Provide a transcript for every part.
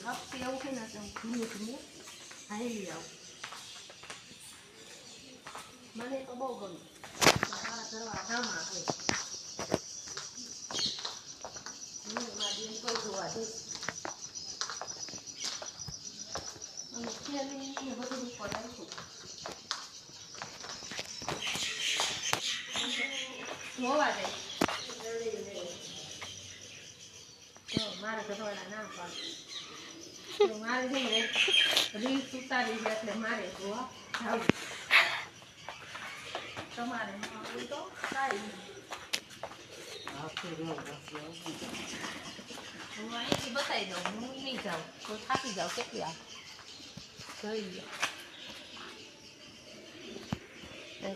લપસી આવું છે ને તો ધીમે ધીમે હાલી આવું. મને તો બહુ ગમે. મારા ઘરવાળા ગામમાં હોય. મારા બેન કોઈ જોવા જઈશ. અને ખેલી ને બધું ઉપર રાખું. જોવા જાય. તો મારા ઘરવાળા ના પાડે. મારે છે ને રીલ્સ ઉતારી છે એટલે મારે જોવા જાવું. તમારે તો કાંઈ હું અહીંથી બતાવી દઉં. હું નહીં જાઉં તો થાકી જાઉં. કેટલી આ જોઈ લો.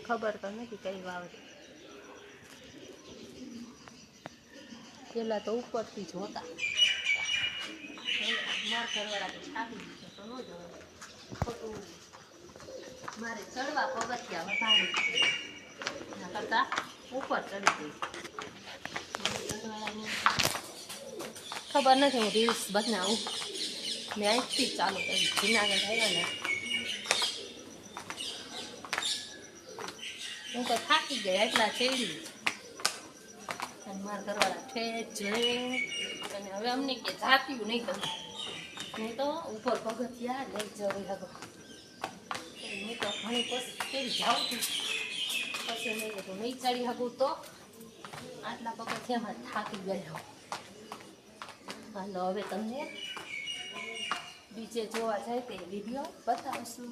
ખબર તો નથી કઈ વાવે. પેલા તો ઉપરથી જોતા. મારા ઘરવાળા તો થાકી દીધો તો ન જવાય. ખોટું મારે ચડવા પગથિયા વધારે એના કરતાં ઉપર ચડી ગઈ. ખબર નથી હું રીલ્સ બનાવું. મેં અહીંથી જ ચાલુ કરી. જુનાગઢ આવ્યા ને હું તો થાકી ગઈ એટલા ચડી. અને મારા ઘરવાળા ઠેઠ જઈ અને હવે અમને કે જાત્યું નહીં તમે નહીં તો ઉપર પગથિયા લઈ જવું હવે. હું તો ઘણી પછી જાઉં છું પછી નહીં કીધું નહીં ચડી શકું તો આટલા પગથિયામાં થાકી ગયા. હાલો હવે તમને બીજે જોવા જાય તે વિડીયો બતાવશું.